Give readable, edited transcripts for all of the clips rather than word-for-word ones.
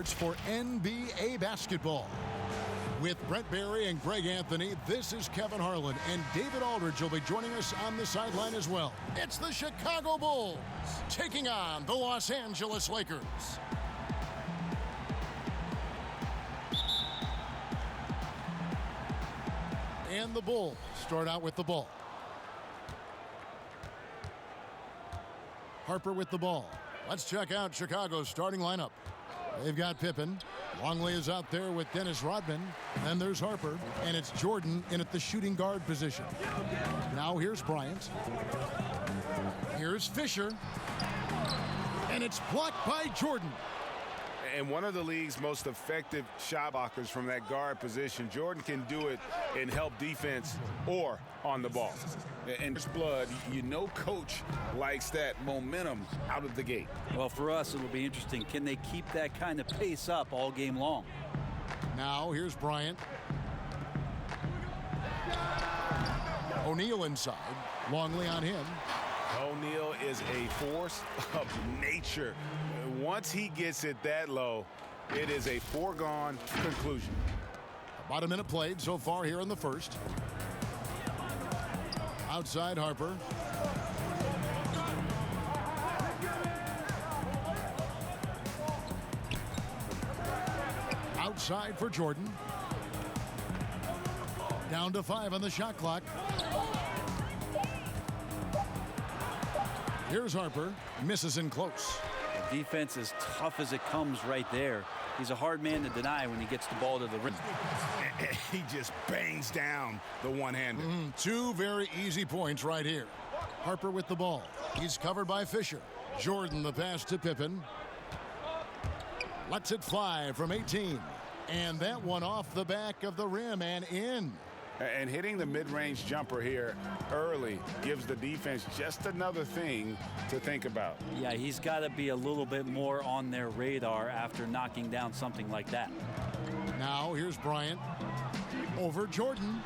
starts for NBA basketball. With Brent Barry and Greg Anthony, this is Kevin Harlan, and David Aldridge will be joining us on the sideline as well. It's the Chicago Bulls taking on the Los Angeles Lakers. And the Bulls start out with the ball. Harper with the ball. Let's check out Chicago's starting lineup. They've got Pippen. Longley is out there with Dennis Rodman. Then there's Harper, and it's Jordan in at the shooting guard position. Now here's Bryant. Here's Fisher. And it's blocked by Jordan. And one of the league's most effective shot blockers from that guard position. Jordan can do it in help defense or on the ball. And it's blood. You know coach likes that momentum out of the gate. Well, for us, it'll be interesting. Can they keep that kind of pace up all game long? Now here's Bryant. O'Neal inside. Longley on him. O'Neal is a force of nature. Once he gets it that low, it is a foregone conclusion. About a minute played so far here in the first. Outside Harper. Outside for Jordan. Down to 5 on the shot clock. Here's Harper. Misses in close. The defense is tough as it comes right there. He's a hard man to deny when he gets the ball to the rim. He just bangs down the one-hander. Two very easy points right here. Harper with the ball. He's covered by Fisher. Jordan the pass to Pippen. Lets it fly from 18. And that one off the back of the rim and in. And hitting the mid-range jumper here early gives the defense just another thing to think about. Yeah, he's got to be a little bit more on their radar after knocking down something like that. Now here's Bryant. Over Jordan.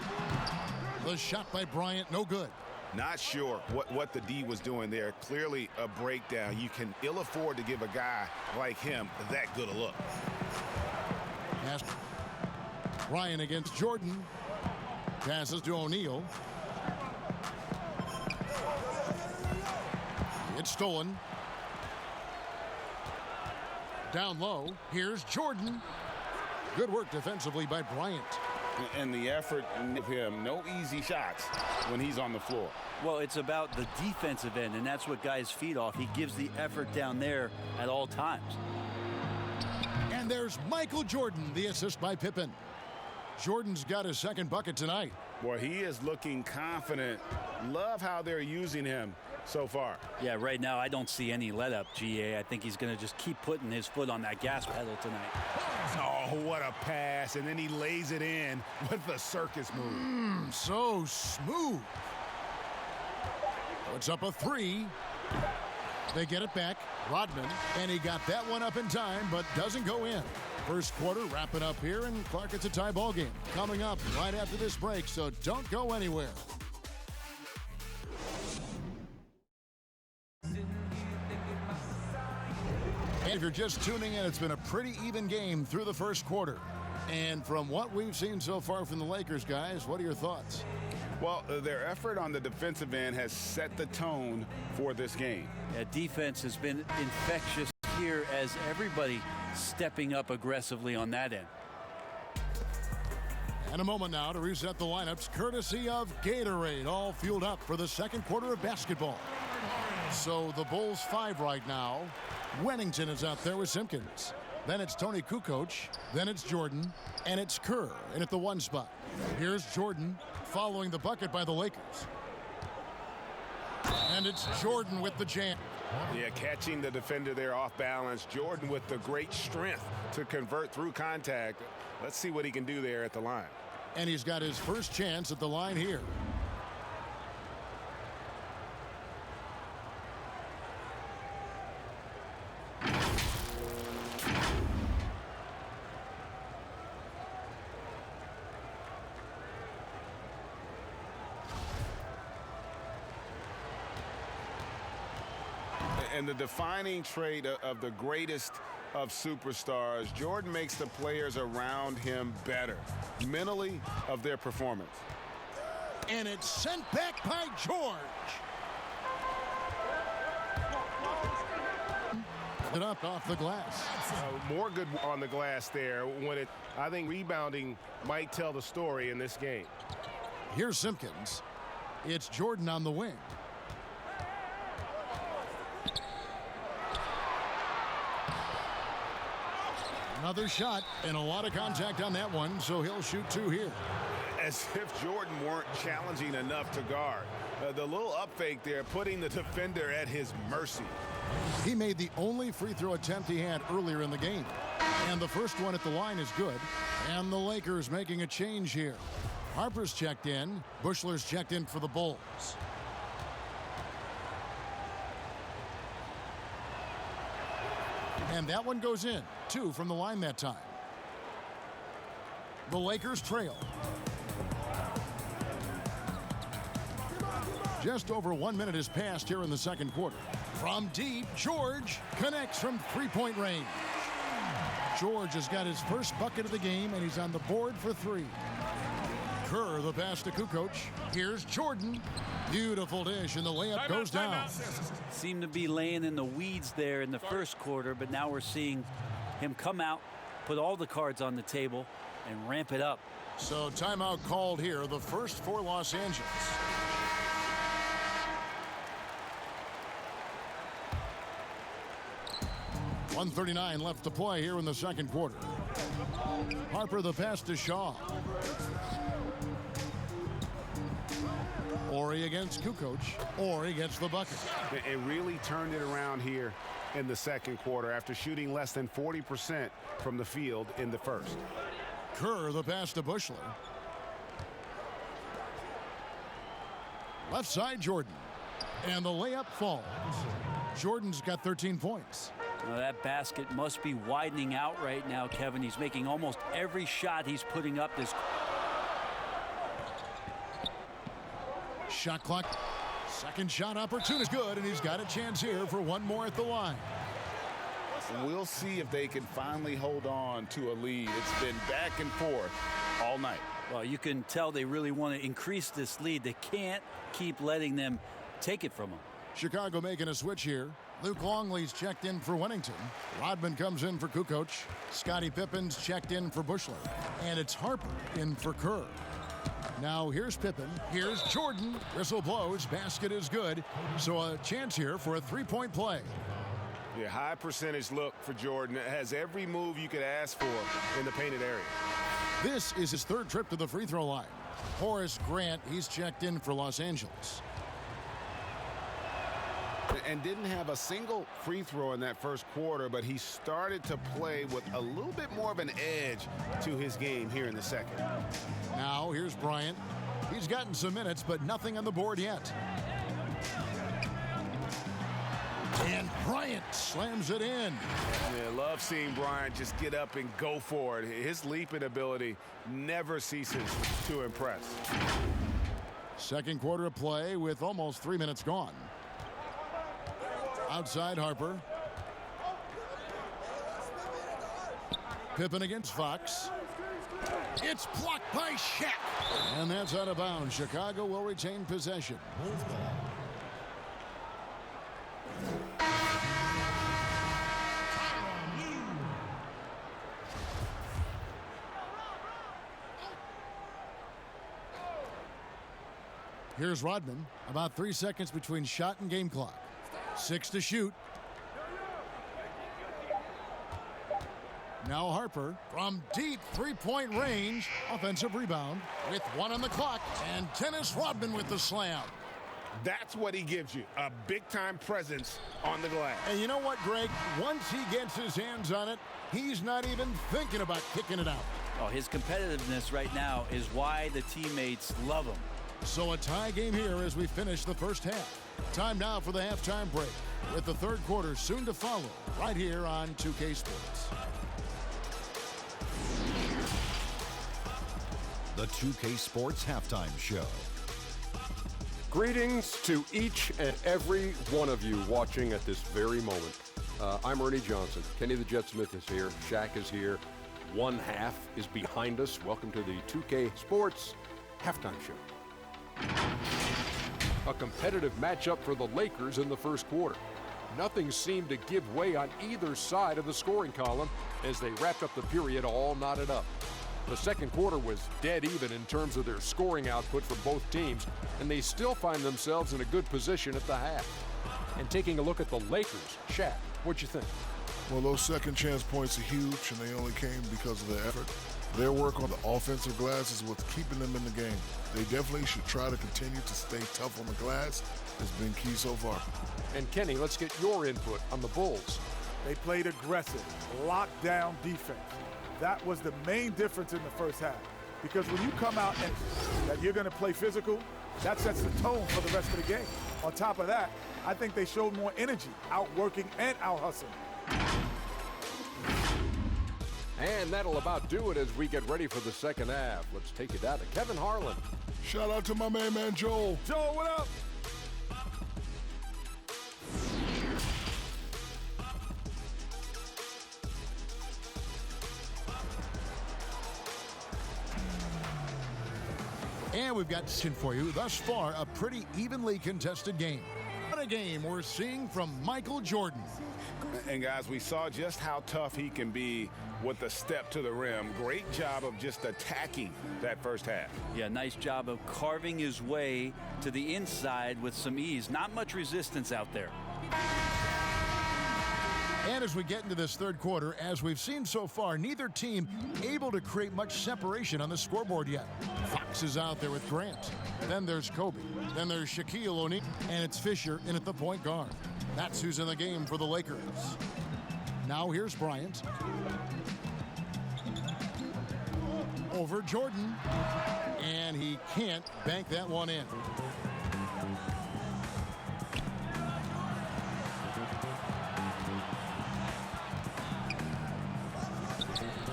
The shot by Bryant, no good. Not sure what the D was doing there. Clearly a breakdown. You can ill afford to give a guy like him that good a look. Pass. Bryant against Jordan. Passes to O'Neal. It's stolen. Down low. Here's Jordan. Good work defensively by Bryant. And the effort of him, no easy shots when he's on the floor. Well, it's about the defensive end, and that's what guys feed off. He gives the effort down there at all times. And there's Michael Jordan, the assist by Pippen. Jordan's got his second bucket tonight. Boy, he is looking confident. Love how they're using him so far. Yeah, right now I don't see any let up, GA. I think he's going to just keep putting his foot on that gas pedal tonight. Oh, what a pass. And then he lays it in with the circus move. So smooth. Puts up a 3. They get it back. Rodman, and he got that one up in time, but doesn't go in. First quarter wrapping up here, and Clark, it's a tie ball game. Coming up right after this break, so don't go anywhere. And if you're just tuning in, it's been a pretty even game through the first quarter. And from what we've seen so far from the Lakers, guys, what are your thoughts? Well, their effort on the defensive end has set the tone for this game. Yeah, defense has been infectious here as everybody stepping up aggressively on that end. And a moment now to reset the lineups, courtesy of Gatorade, all fueled up for the second quarter of basketball. So the Bulls 5 right now. Wennington is out there with Simpkins. Then it's Tony Kukoc. Then it's Jordan. And it's Kerr in at the 1 spot. Here's Jordan following the bucket by the Lakers. And it's Jordan with the jam. Yeah, catching the defender there off balance. Jordan with the great strength to convert through contact. Let's see what he can do there at the line. And he's got his first chance at the line here. And the defining trait of the greatest of superstars, Jordan makes the players around him better, mentally, of their performance. And it's sent back by George. It up off the glass. More good on the glass there. I think rebounding might tell the story in this game. Here's Simpkins. It's Jordan on the wing. Another shot and a lot of contact on that one, so he'll shoot two here. As if Jordan weren't challenging enough to guard. The little up fake there, putting the defender at his mercy. He made the only free throw attempt he had earlier in the game. And the first one at the line is good. And the Lakers making a change here. Harper's checked in. Buechler's checked in for the Bulls. And that one goes in. 2 from the line that time. The Lakers trail. Just over 1 minute has passed here in the second quarter. From deep, George connects from three-point range. George has got his first bucket of the game, and he's on the board for 3. Kerr, the pass to Kukoc. Here's Jordan. Beautiful dish, and the layup goes down. Seemed to be laying in the weeds there in the first quarter, but now we're seeing him come out, put all the cards on the table, and ramp it up. So timeout called here, the first for Los Angeles. .139 left to play here in the second quarter. Harper the pass to Shaw. Horry against Kukoc. Horry gets the bucket. It really turned it around here in the second quarter after shooting less than 40% from the field in the first. Kerr the pass to Buechler. Left side Jordan. And the layup falls. Jordan's got 13 points. Now that basket must be widening out right now, Kevin. He's making almost every shot he's putting up this. Shot clock. Second shot opportunity good, and he's got a chance here for one more at the line. We'll see if they can finally hold on to a lead. It's been back and forth all night. Well, you can tell they really want to increase this lead. They can't keep letting them take it from them. Chicago making a switch here. Luke Longley's checked in for Wennington. Rodman comes in for Kukoc. Scottie Pippen's checked in for Buechler. And it's Harper in for Kerr. Now here's Pippen. Here's Jordan. Whistle blows. Basket is good. So a chance here for a three-point play. Yeah, high percentage look for Jordan. It has every move you could ask for in the painted area. This is his third trip to the free throw line. Horace Grant, he's checked in for Los Angeles. And didn't have a single free throw in that first quarter, but he started to play with a little bit more of an edge to his game here in the second. Now here's Bryant. He's gotten some minutes, but nothing on the board yet. And Bryant slams it in. Yeah, love seeing Bryant just get up and go for it. His leaping ability never ceases to impress. Second quarter of play with almost 3 minutes gone. Outside Harper. Pippen against Fox. It's blocked by Shaq. And that's out of bounds. Chicago will retain possession. Here's Rodman. About 3 seconds between shot and game clock. 6 to shoot. Now Harper from deep three-point range. Offensive rebound with 1 on the clock. And Dennis Rodman with the slam. That's what he gives you, a big-time presence on the glass. And you know what, Greg? Once he gets his hands on it, he's not even thinking about kicking it out. Oh, his competitiveness right now is why the teammates love him. So a tie game here as we finish the first half. Time now for the halftime break, with the third quarter soon to follow right here on 2K Sports. The 2K Sports Halftime Show. Greetings to each and every one of you watching at this very moment. I'm Ernie Johnson. Kenny the Jet Smith is here. Shaq is here. One half is behind us. Welcome to the 2K Sports Halftime Show. A competitive matchup for the Lakers in the first quarter. Nothing seemed to give way on either side of the scoring column as they wrapped up the period all knotted up. The second quarter was dead even in terms of their scoring output for both teams, and they still find themselves in a good position at the half. And taking a look at the Lakers, Shaq, what'd you think? Well, those second chance points are huge, and they only came because of their effort. Their work on the offensive glass is what's keeping them in the game. They definitely should try to continue to stay tough on the glass. It's been key so far. And Kenny, let's get your input on the Bulls. They played aggressive, lockdown defense. That was the main difference in the first half. Because when you come out and that you're going to play physical, that sets the tone for the rest of the game. On top of that, I think they showed more energy, outworking and out-hustling. And that'll about do it as we get ready for the second half. Let's take it down to Kevin Harlan. Shout out to my man Joel. Joel, what up? And we've got for you thus far a pretty evenly contested game. What a game we're seeing from Michael Jordan. And guys, we saw just how tough he can be with the step to the rim. Great job of just attacking that first half. Yeah, nice job of carving his way to the inside with some ease. Not much resistance out there. And as we get into this third quarter, as we've seen so far, neither team able to create much separation on the scoreboard yet. Fox is out there with Grant. Then there's Kobe. Then there's Shaquille O'Neal. And it's Fisher in at the point guard. That's who's in the game for the Lakers. Now here's Bryant. Over Jordan. And he can't bank that one in.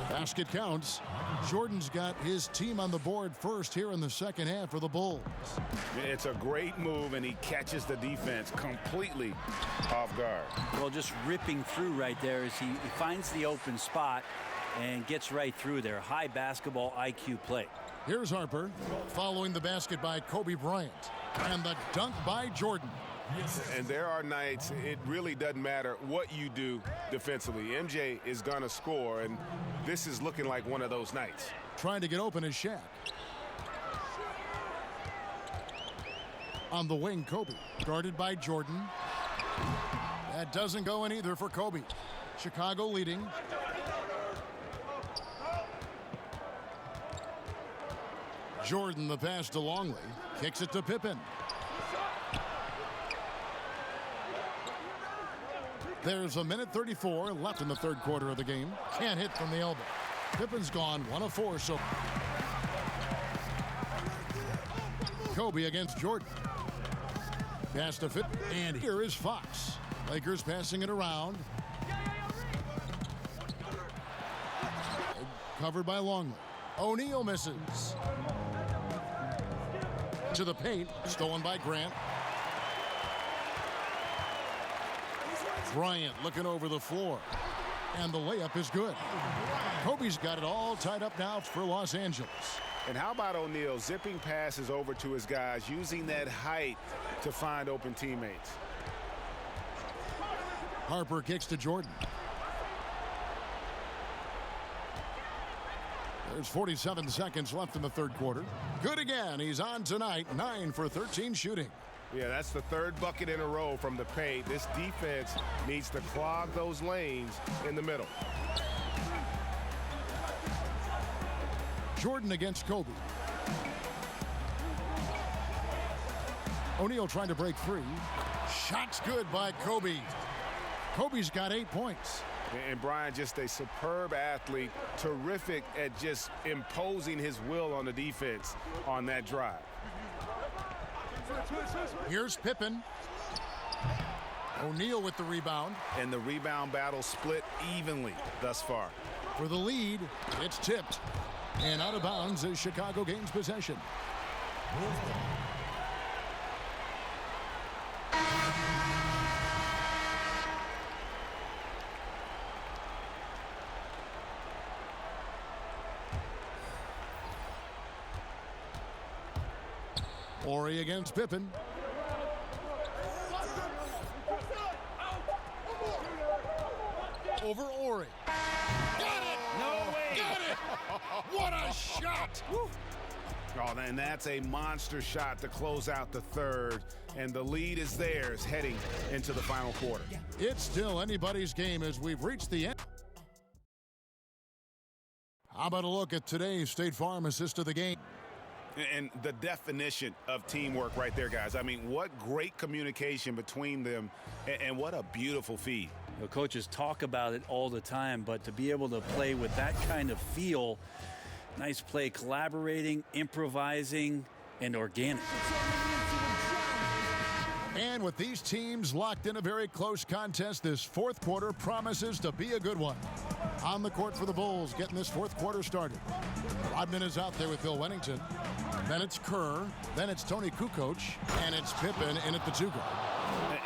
Basket counts. Jordan's got his team on the board first here in the second half for the Bulls. It's a great move, and he catches the defense completely off guard. Well, just ripping through right there as he finds the open spot and gets right through there. High basketball IQ play. Here's Harper following the basket by Kobe Bryant. And the dunk by Jordan. And there are nights it really doesn't matter what you do defensively. MJ is going to score, and this is looking like one of those nights. Trying to get open is Shaq. On the wing, Kobe. Guarded by Jordan. That doesn't go in either for Kobe. Chicago leading. Jordan, the pass to Longley. Kicks it to Pippen. There's a minute 34 left in the third quarter of the game. Can't hit from the elbow. Pippen's gone 1 of 4. So Kobe against Jordan. Pass to Pippen. And here is Fox. Lakers passing it around. Covered by Longley. O'Neal misses. To the paint. Stolen by Grant. Bryant looking over the floor. And the layup is good. Kobe's got it all tied up now for Los Angeles. And how about O'Neal zipping passes over to his guys, using that height to find open teammates. Harper kicks to Jordan. There's 47 seconds left in the third quarter. Good again. He's on tonight. 9 for 13 shooting. Yeah, that's the third bucket in a row from the paint. This defense needs to clog those lanes in the middle. Jordan against Kobe. O'Neal trying to break free. Shot's good by Kobe. Kobe's got 8 points. And Brian, just a superb athlete, terrific at just imposing his will on the defense on that drive. Here's Pippen. O'Neal with the rebound. And the rebound battle split evenly thus far. For the lead, it's tipped. And out of bounds as Chicago gains possession. Horry against Pippen. Over Horry. Got it! No way! Got it! What a shot! Woo. Oh, and that's a monster shot to close out the third. And the lead is theirs heading into the final quarter. It's still anybody's game as we've reached the end. How about a look at today's State Farm assist of the game? And the definition of teamwork right there, guys. I mean, what great communication between them, and what a beautiful feed. You know, coaches talk about it all the time, but to be able to play with that kind of feel, nice play, collaborating, improvising, and organic. And with these teams locked in a very close contest, this fourth quarter promises to be a good one. On the court for the Bulls, getting this fourth quarter started. Rodman is out there with Bill Wennington. Then it's Kerr. Then it's Tony Kukoc. And it's Pippen in at the two guard.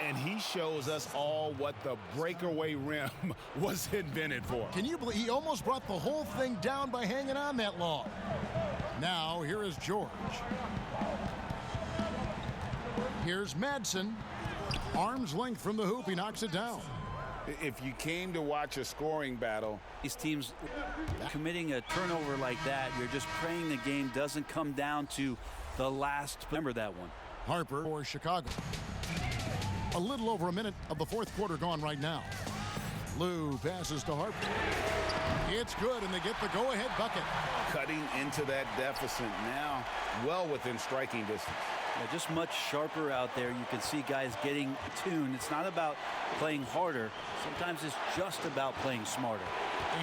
And he shows us all what the breakaway rim was invented for. Can you believe he almost brought the whole thing down by hanging on that long? Now, here is George. Here's Madsen. Arm's length from the hoop. He knocks it down. If you came to watch a scoring battle, These teams committing a turnover like that, you're just praying the game doesn't come down to the last. Remember that one. Harper for Chicago. A little over a minute of the fourth quarter gone right now. Lou passes to Harper. It's good, and they get the go-ahead bucket. cutting into that deficit now, well within striking distance. Yeah, just much sharper out there. You can see guys getting tuned. It's not about playing harder. Sometimes it's just about playing smarter.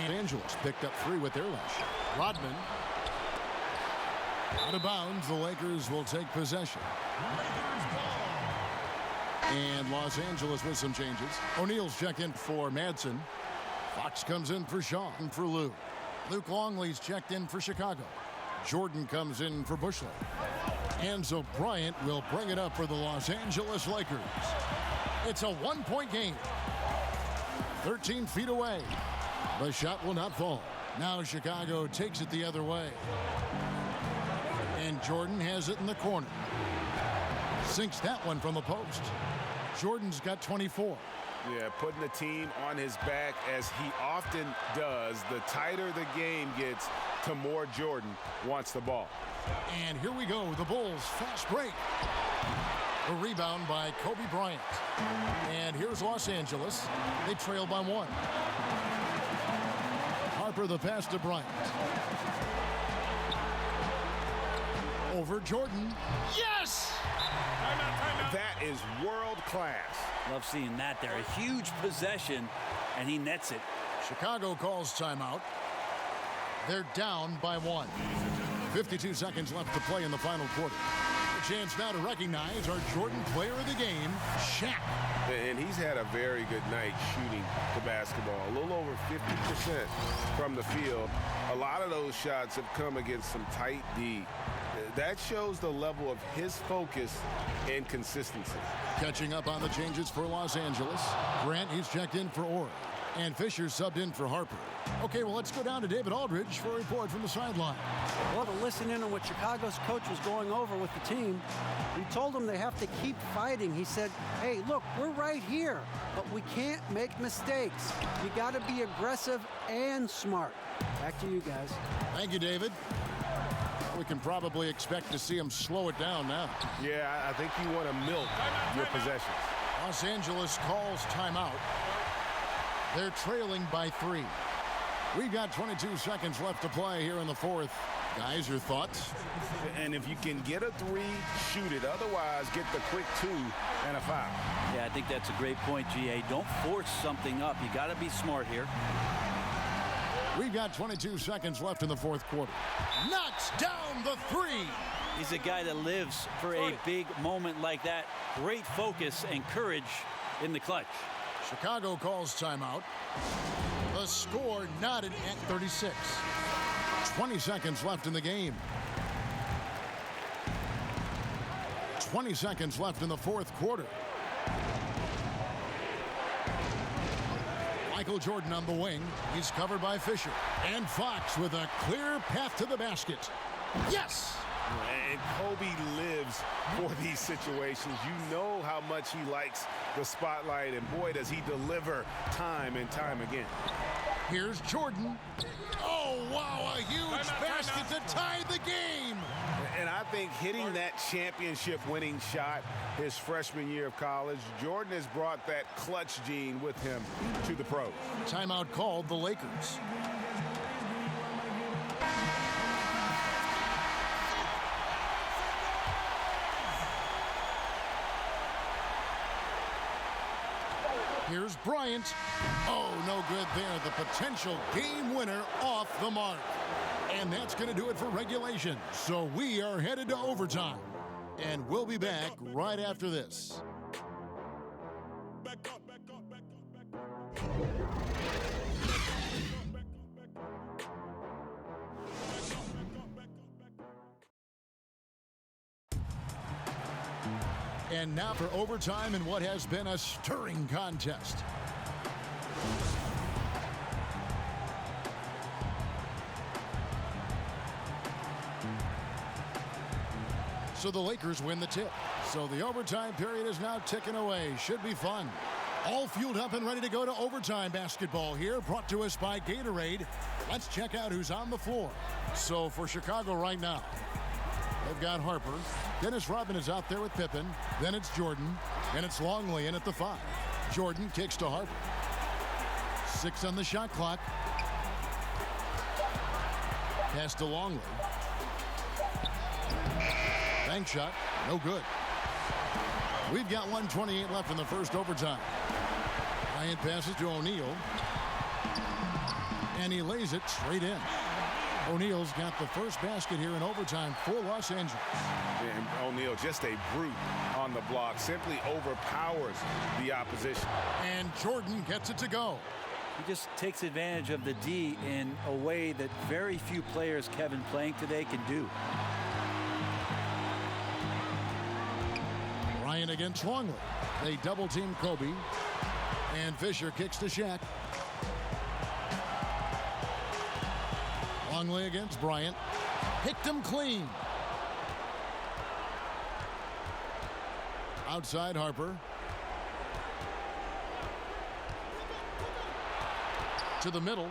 And Angeles picked up 3 with their last shot. Rodman. Out of bounds. The Lakers will take possession. And Los Angeles with some changes. O'Neal's checked in for Madsen. Fox comes in for Shaw and for Lou. Luke Longley's checked in for Chicago. Jordan comes in for Bushley. Enzo Bryant will bring it up for the Los Angeles Lakers. It's a one-point game. 13 feet away. The shot will not fall. Now Chicago takes it the other way. And Jordan has it in the corner. Sinks that one from the post. Jordan's got 24. Yeah, putting the team on his back as he often does. The tighter the game gets, the more Jordan wants the ball. And here we go, the Bulls fast break. A rebound by Kobe Bryant. And here's Los Angeles. They trail by 1. Harper the pass to Bryant. Over Jordan. Yes! That is world class. Love seeing that there. A huge possession, and he nets it. Chicago calls timeout. They're down by 1. 52 seconds left to play in the final quarter. A chance now to recognize our Jordan player of the game, Shaq. And he's had a very good night shooting the basketball. A little over 50% from the field. A lot of those shots have come against some tight D. That shows the level of his focus and consistency. Catching up on the changes for Los Angeles. Grant, he's checked in for Orr. And Fisher subbed in for Harper. Okay, well, let's go down to David Aldridge for a report from the sideline. Well, to listen in on what Chicago's coach was going over with the team, he told them they have to keep fighting. He said, hey, look, we're right here, but we can't make mistakes. You got to be aggressive and smart. Back to you guys. Thank you, David. We can probably expect to see him slow it down now. Yeah, I think you want to milk your possessions. Los Angeles calls timeout. They're trailing by 3. We've got 22 seconds left to play here in the fourth. Guys, your thoughts? And if you can get a 3, shoot it. Otherwise, get the quick 2 and a foul. Yeah, I think that's a great point, GA. Don't force something up. You got to be smart here. We've got 22 seconds left in the fourth quarter. Knocks down the 3. He's a guy that lives for a big moment like that. Great focus and courage in the clutch. Chicago calls timeout. The score knotted at 36. 20 seconds left in the game. 20 seconds left in the fourth quarter. Michael Jordan on the wing. He's covered by Fisher. And Fox with a clear path to the basket. Yes! And Kobe lives for these situations. You know how much he likes the spotlight, and boy, does he deliver time and time again. Here's Jordan. Oh, wow, a huge basket to tie the game. And I think hitting that championship-winning shot his freshman year of college, Jordan has brought that clutch gene with him to the pros. Timeout called the Lakers. Here's Bryant. Oh, no good there. The potential game winner off the mark. And that's going to do it for regulation. So we are headed to overtime. And we'll be back right after this. And now for overtime in what has been a stirring contest. So the Lakers win the tip. So the overtime period is now ticking away. Should be fun. All fueled up and ready to go to overtime basketball here, brought to us by Gatorade. Let's check out who's on the floor. So for Chicago right now, they've got Harper. Dennis Rodman is out there with Pippen. Then it's Jordan. And it's Longley in at the 5. Jordan kicks to Harper. 6 on the shot clock. Pass to Longley. Bank shot. No good. We've got 1:28 left in the first overtime. Bryant passes to O'Neal. And he lays it straight in. O'Neal's got the first basket here in overtime for Los Angeles. And O'Neal, just a brute on the block, simply overpowers the opposition. And Jordan gets it to go. He just takes advantage of the D in a way that very few players, Kevin, playing today can do. Bryant against Longley. They double team Kobe. And Fisher kicks to Shaq. Longley against Bryant. Picked him clean. Outside Harper. To the middle.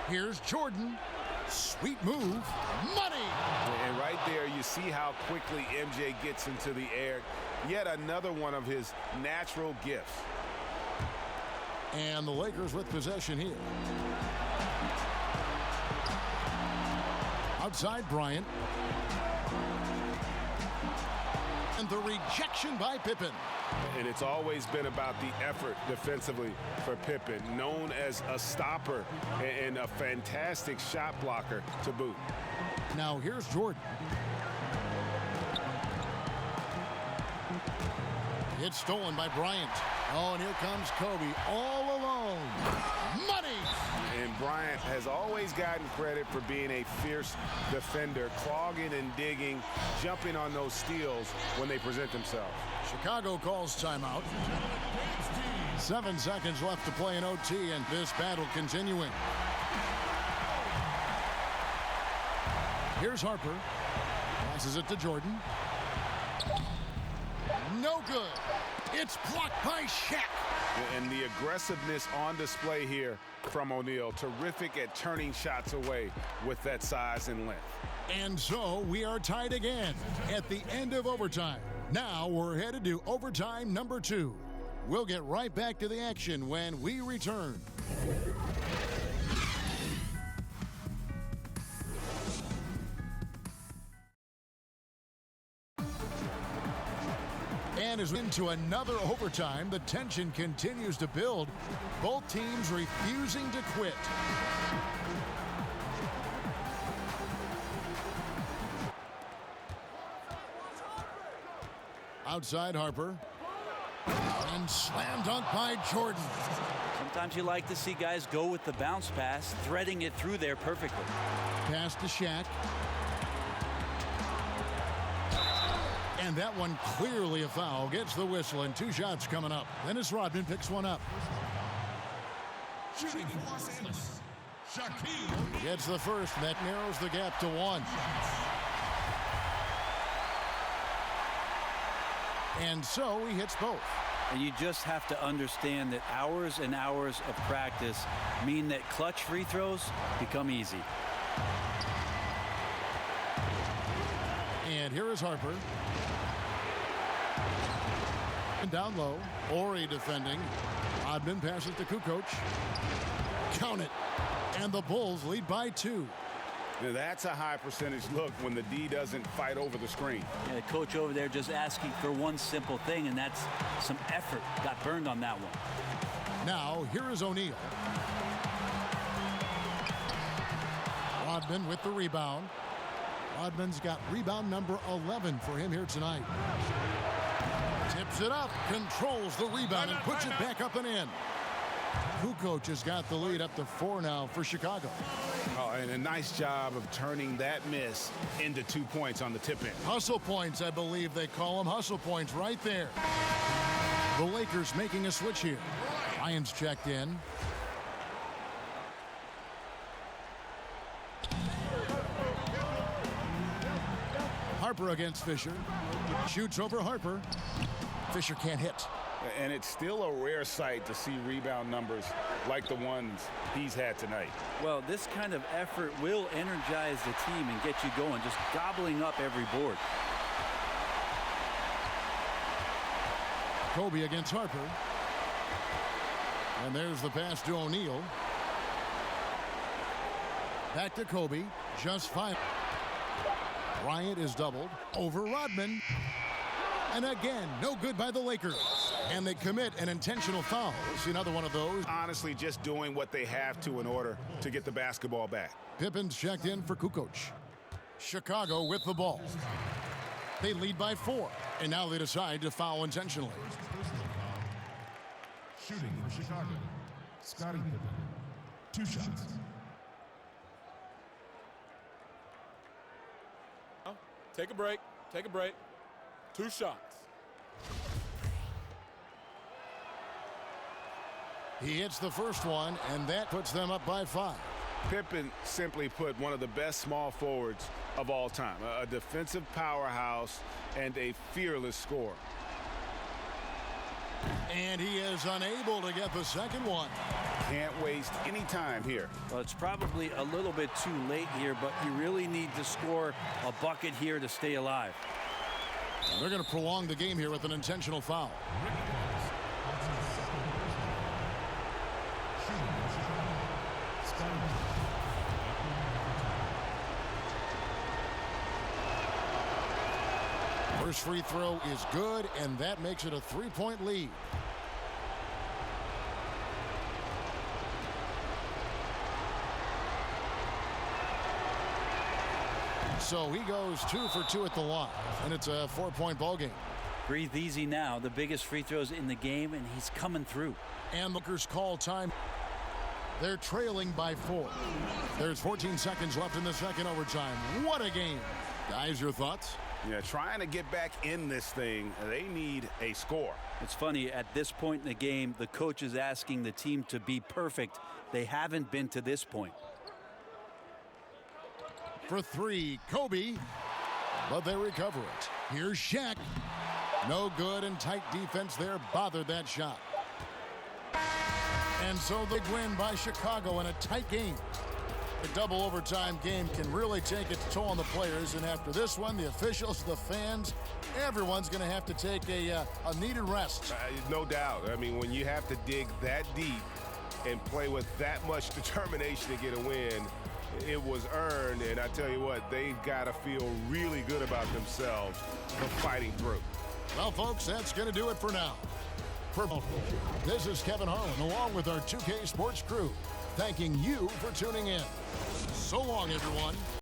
Here's Jordan. Sweet move. Money! And right there, you see how quickly MJ gets into the air. Yet another one of his natural gifts. And the Lakers with possession here. Outside Bryant. And the rejection by Pippen. And it's always been about the effort defensively for Pippen, known as a stopper and a fantastic shot blocker to boot. Now here's Jordan. It's stolen by Bryant. Oh, and here comes Kobe all alone. Money! And Bryant has always gotten credit for being a fierce defender, clogging and digging, jumping on those steals when they present themselves. Chicago calls timeout. 7 seconds left to play in OT, and this battle continuing. Here's Harper. Passes it to Jordan. No good. It's blocked by Shaq. And the aggressiveness on display here from O'Neal. Terrific at turning shots away with that size and length. And so we are tied again at the end of overtime. Now we're headed to overtime number 2. We'll get right back to the action when we return. And as we into another overtime, the tension continues to build. Both teams refusing to quit. Outside Harper. And slam dunk by Jordan. Sometimes you like to see guys go with the bounce pass, threading it through there perfectly. Pass to Shaq. And that one clearly a foul. Gets the whistle, and 2 shots coming up. Dennis Rodman picks one up. Shooting for Los Angeles, Gets the first, and that narrows the gap to 1. And so he hits both. And you just have to understand that hours and hours of practice mean that clutch free throws become easy. And here is Harper. And down low, Ori defending. Rodman passes to Kukoc. Count it. And the Bulls lead by 2. Now, that's a high percentage look when the D doesn't fight over the screen. Yeah, the coach over there just asking for one simple thing, and that's some effort. Got burned on that one. Now, here is O'Neal. Rodman with the rebound. Rodman's got rebound number 11 for him here tonight. Tips it up, controls the rebound, and puts it back up and in. Kukoc has got the lead up to 4 now for Chicago. Oh, and a nice job of turning that miss into 2 points on the tip-in. Hustle points, I believe they call them. Hustle points right there. The Lakers making a switch here. Lions checked in. Harper against Fisher. Shoots over Harper. Fisher can't hit. And it's still a rare sight to see rebound numbers like the ones he's had tonight. Well, this kind of effort will energize the team and get you going, just gobbling up every board. Kobe against Harper. And there's the pass to O'Neal. Back to Kobe. Just 5. Bryant is doubled over Rodman. And again, no good by the Lakers. And they commit an intentional foul. See another one of those. Honestly, just doing what they have to in order to get the basketball back. Pippen's checked in for Kukoc. Chicago with the ball. They lead by 4. And now they decide to foul intentionally. Shooting for Chicago, Scottie Pippen. 2 shots. Take a break. Take a break. 2 shots. He hits the first one, and that puts them up by 5. Pippen, simply put, one of the best small forwards of all time. A defensive powerhouse and a fearless scorer. And he is unable to get the second one. Can't waste any time here. Well, it's probably a little bit too late here, but you really need to score a bucket here to stay alive. And they're going to prolong the game here with an intentional foul. First free throw is good, and that makes it a 3-point lead. So he goes 2 for 2 at the line, and it's a 4-point ball game. Breathe easy now. The biggest free throws in the game, and he's coming through. And Lakers call time. They're trailing by 4. There's 14 seconds left in the second overtime. What a game. Guys, your thoughts? Yeah, trying to get back in this thing, they need a score. It's funny, at this point in the game, the coach is asking the team to be perfect. They haven't been to this point. For 3, Kobe, but they recover it. Here's Shaq. No good, and tight defense there bothered that shot. And so the win by Chicago in a tight game. The double overtime game can really take its toll on the players, and after this one, the officials, the fans, everyone's going to have to take a needed rest. No doubt. I mean, when you have to dig that deep and play with that much determination to get a win, it was earned, and I tell you what, they've got to feel really good about themselves for fighting through. Well, folks, that's going to do it for now. This is Kevin Harlan, along with our 2K Sports crew, thanking you for tuning in. So long, everyone.